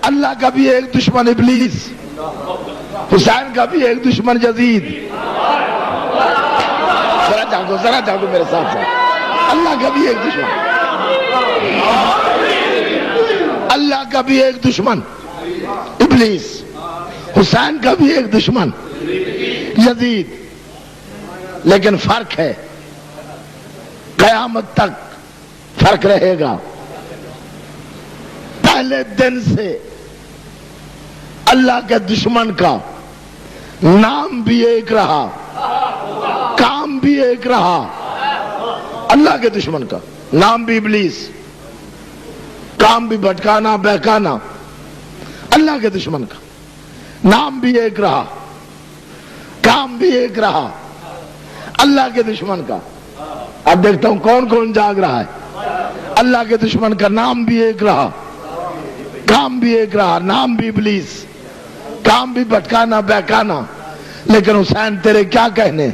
اللہ کا بھی ایک دشمن ابلیس، حسین کا بھی ایک دشمن یزید. ذرا جاگو میرے ساتھ ساتھ. اللہ کا بھی ایک دشمن، اللہ کا بھی ایک دشمن ابلیس، حسین کا بھی ایک دشمن یزید. لیکن فرق ہے، قیامت تک فرق رہے گا. پہلے دن سے اللہ کے دشمن کا نام بھی ایک رہا، کام بھی ایک رہا. اللہ کے دشمن کا نام بھی ابلیس، کام بھی بھٹکانا بہکانا. اللہ کے دشمن کا نام بھی ایک رہا، کام بھی ایک رہا. اللہ کے دشمن کا اب دیکھتا ہوں کون کون جاگ رہا ہے. اللہ کے دشمن کا نام بھی ایک رہا، کام بھی ایک رہا. نام بھی ابلیس، کام بھی بھٹکانا بہکانا. لیکن حسین تیرے کیا کہنے،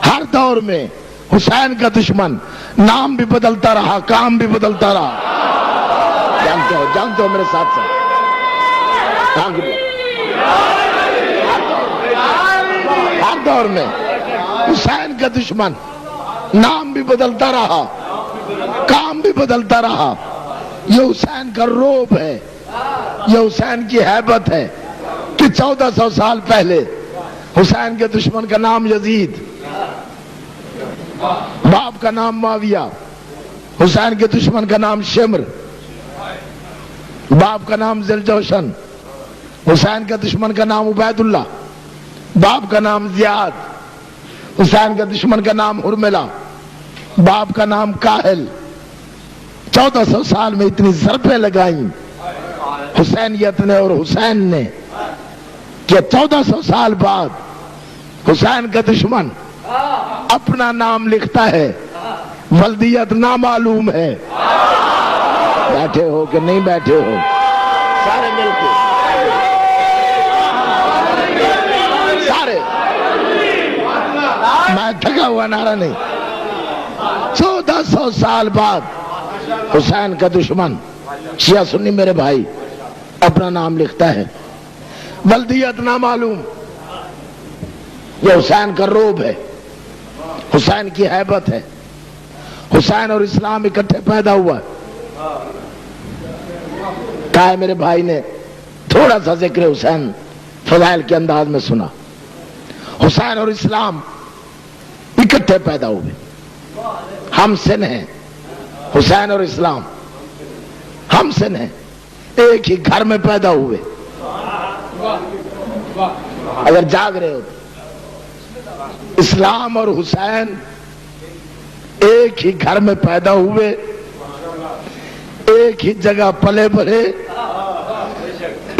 ہر دور میں حسین کا دشمن نام بھی بدلتا رہا، کام بھی بدلتا رہا. جانتے ہو میرے ساتھ ساتھ. ہر دور میں حسین کا دشمن نام بھی بدلتا رہا، کام بھی بدلتا رہا. یہ حسین کا روب ہے، یہ حسین کی ہیبت ہے کہ 1400 سال پہلے حسین کے دشمن کا نام یزید، باپ کا نام معاویہ. حسین کے دشمن کا نام شمر، باپ کا نام ذوالجوشن. حسین کا دشمن کا نام عبید اللہ، باپ کا نام زیاد. حسین کا دشمن کا نام حرملہ، باپ کا نام کاہل. 1400 سال میں اتنی ضربیں لگائیں حسینیت نے اور حسین نے کہ 1400 سال بعد حسین کا دشمن اپنا نام لکھتا ہے، ولدیت نامعلوم ہے. بیٹھے ہو کہ نہیں بیٹھے ہو سارے مل کے، سارے. میں تھکا ہوا نعرہ نہیں. 1400 سال بعد حسین کا دشمن شیعہ سنی میرے بھائی اپنا نام لکھتا ہے، ولدیت نامعلوم. یہ حسین کا روب ہے، حسین کی ہیبت ہے. حسین اور اسلام اکٹھے پیدا ہوا. کہا ہے میرے بھائی نے تھوڑا سا ذکر حسین فضائل کے انداز میں سنا. حسین اور اسلام اکٹھے پیدا ہوئے، ہم سن ہیں. حسین اور اسلام ہم سن ہیں، ایک ہی گھر میں پیدا ہوئے. اگر جاگ رہے ہو اسلام اور حسین ایک ہی گھر میں پیدا ہوئے، ایک ہی جگہ پلے بڑھے.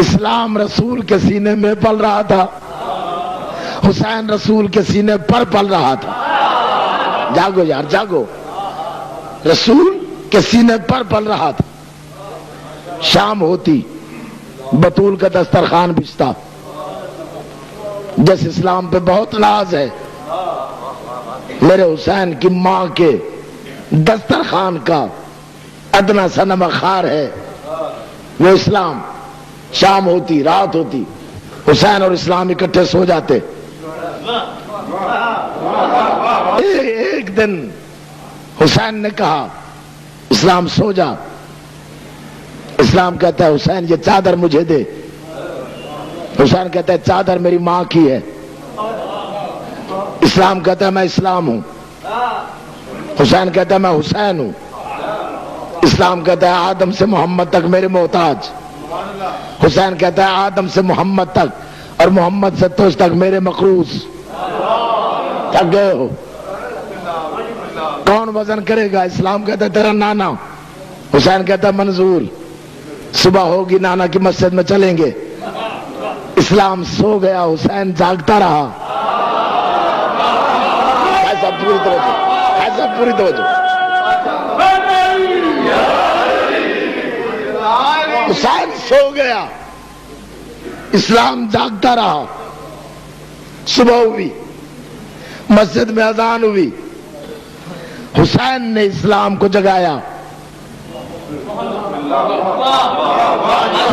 اسلام رسول کے سینے میں پل رہا تھا، حسین رسول کے سینے پر پل رہا تھا. جاگو یار جاگو، رسول کے سینے پر پل رہا تھا. شام ہوتی بطول کا دسترخوان بچتا. جس اسلام پہ بہت ناز ہے، میرے حسین کی ماں کے دسترخوان کا ادنا سا نمخار ہے وہ اسلام. شام ہوتی رات ہوتی حسین اور اسلام اکٹھے سو جاتے. ایک دن حسین نے کہا اسلام سو جا. اسلام کہتا ہے حسین یہ چادر مجھے دے. حسین کہتا ہے چادر میری ماں کی ہے. اسلام کہتا ہے میں اسلام ہوں. حسین کہتا ہے میں حسین ہوں. اسلام کہتا ہے آدم سے محمد تک میرے محتاج. حسین کہتا ہے آدم سے محمد تک اور محمد سے تجھ تک میرے مخصوص. تھک گئے ہو؟ کون وزن کرے گا؟ اسلام کہتا ہے تیرا نانا. حسین کہتا ہے منظور، صبح ہوگی نانا کی مسجد میں چلیں گے. اسلام سو گیا، حسین جاگتا رہا. ایسا پوری توجہ، ایسا پوری توجہ. حسین سو گیا، اسلام جاگتا رہا. صبح ہوئی، مسجد میں اذان ہوئی، حسین نے اسلام کو جگایا.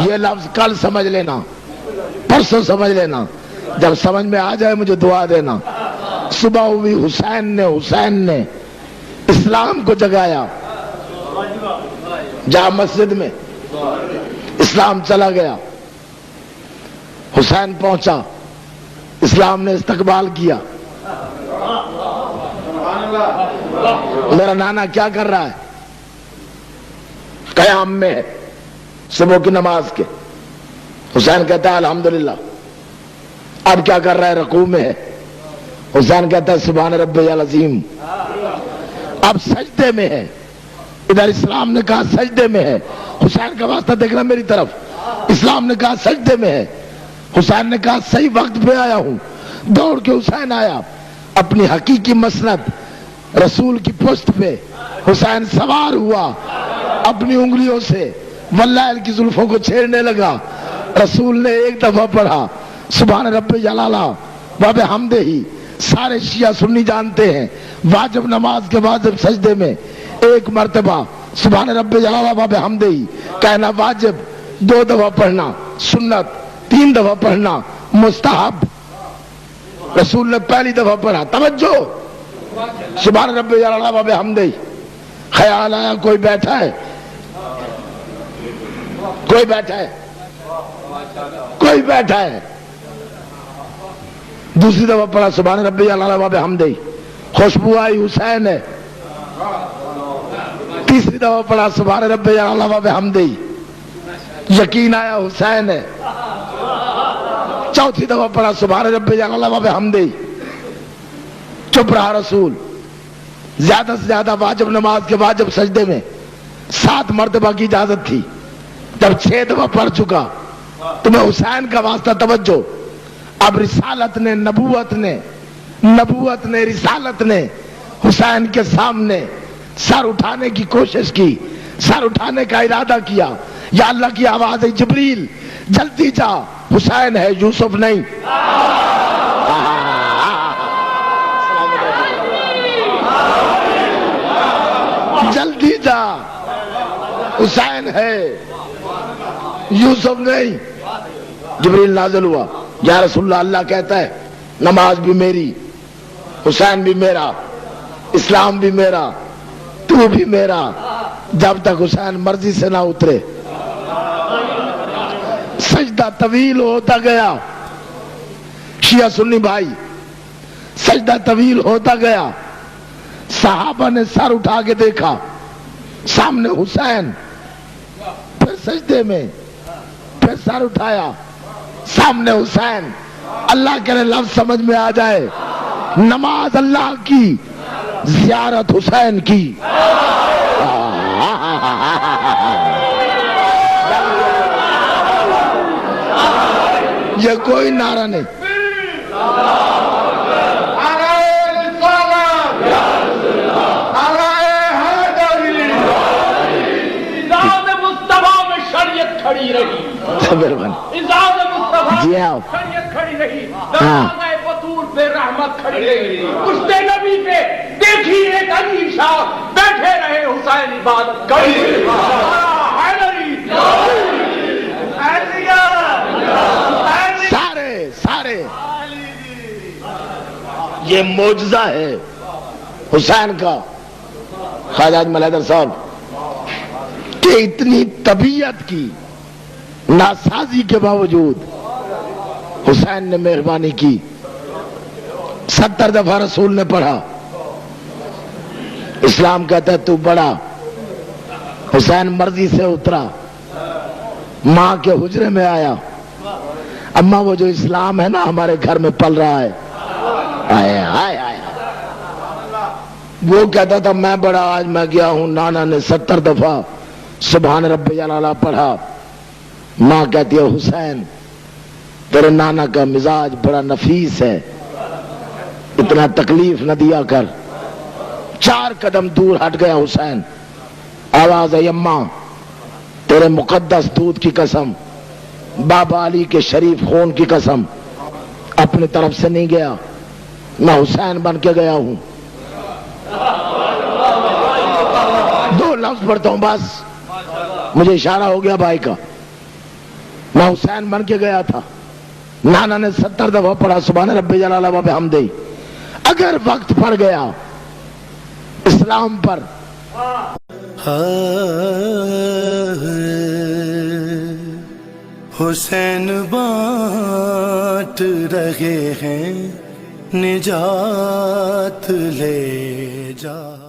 یہ لفظ کل سمجھ لینا، پرسوں سمجھ لینا، جب سمجھ میں آ جائے مجھے دعا دینا۔ صبح ہوئی، حسین نے اسلام کو جگایا، جہاں مسجد میں اسلام چلا گیا، حسین پہنچا، اسلام نے استقبال کیا۔ میرا نانا کیا کر رہا ہے؟ قیام میں ہے صبح کی نماز کے۔ حسین کہتا ہے الحمدللہ۔ اب کیا کر رہا ہے؟ رکوع میں ہے۔ حسین کہتا ہے سبحان ربی العظیم۔ اب سجدے میں ہے، ادھر اسلام نے کہا سجدے میں ہے، حسین کا واسطہ دیکھنا میری طرف، اسلام نے کہا سجدے میں ہے، حسین نے کہا صحیح وقت پہ آیا ہوں۔ دوڑ کے حسین آیا، اپنی حقیقی مسند رسول کی پشت پہ حسین سوار ہوا، اپنی انگلیوں سے واللہ کی زلفوں کو چھیڑنے لگا۔ رسول نے ایک دفعہ پڑھا سبحان رب جلالہ و بحمدہ، سارے شیعہ سنی جانتے ہیں واجب نماز کے واجب سجدے میں ایک مرتبہ سبحان رب جلالہ و بحمدہ کہنا واجب، 2 دفعہ پڑھنا سنت، 3 دفعہ پڑھنا مستحب۔ رسول نے پہلی دفعہ پڑھا، توجہ، سبحان رب جلالہ و بحمدہ۔ خیال آیا کوئی بیٹھا ہے، کوئی بیٹھا ہے، کوئی بیٹھا ہے۔ دوسری دفعہ پڑھا سبحان ربی العلی و بحمدہ، خوشبو آئی حسین ہے۔ تیسری دفعہ پڑھا سبحان ربی العلی و بحمدہ، یقین آیا حسین ہے۔ چوتھی دفعہ پڑھا سبحان ربی العلی و بحمدہ، چپ رہا رسول۔ زیادہ سے زیادہ واجب نماز کے واجب سجدے میں 7 مرتبہ کی اجازت تھی، جب 6 دفعہ پڑھ چکا تو میں حسین کا واسطہ توجہ۔ اب رسالت نے، نبوت نے رسالت نے حسین کے سامنے سر اٹھانے کی کوشش کی، سر اٹھانے کا ارادہ کیا۔ یا اللہ کی آواز ہے جبریل جلدی جا، حسین ہے یوسف نہیں۔ جلدی جا، حسین ہے یوسف نہیں۔ جبریل نازل ہوا، یا رسول اللہ، اللہ کہتا ہے نماز بھی میری، حسین بھی میرا، اسلام بھی میرا، تو بھی میرا، جب تک حسین مرضی سے نہ اترے۔ سجدہ طویل ہوتا گیا، شیعہ سنی بھائی، سجدہ طویل ہوتا گیا۔ صحابہ نے سر اٹھا کے دیکھا، سامنے حسین، پھر سجدے میں، پھر سر اٹھایا، سامنے حسین۔ اللہ کے لفظ سمجھ میں آ جائے، نماز اللہ کی، زیارت حسین کی۔ یہ کوئی نعرہ نہیں۔ کھڑی رہی جی ہاں، کھڑی رہی، دروازہ بطور پہ رحمت کھڑی رہی، پشتے نبی پہ دیکھی ایک عجیب شاہ بیٹھے رہے، حسین عبادت کری۔ سارے یہ معجزہ ہے حسین کا، خواجہ اجمل حیدر صاحب، کہ اتنی طبیعت کی ناسازی کے باوجود حسین نے مہربانی کی۔ 70 دفعہ رسول نے پڑھا، اسلام کہتا ہے تو بڑا۔ حسین مرضی سے اترا، ماں کے حجرے میں آیا، اماں وہ جو اسلام ہے نا ہمارے گھر میں پل رہا ہے، آیا وہ کہتا تھا میں بڑا، آج میں گیا ہوں، نانا نے 70 دفعہ سبحان ربی العلی پڑھا۔ ماں کہتی ہے حسین تیرے نانا کا مزاج بڑا نفیس ہے، اتنا تکلیف نہ دیا کر۔ 4 قدم دور ہٹ گیا حسین، آواز ہے اماں تیرے مقدس دودھ کی قسم، بابا علی کے شریف خون کی قسم، اپنی طرف سے نہیں گیا، میں حسین بن کے گیا ہوں۔ 2 لفظ پڑھتا ہوں بس، مجھے اشارہ ہو گیا بھائی کا، میں حسین بن کے گیا تھا، نانا نے 70 دفعہ پڑھا سبحان رب جلالہ و بحمدہ۔ اگر وقت پڑ گیا اسلام پر، حسین بانٹ رہے ہیں نجات لے جا۔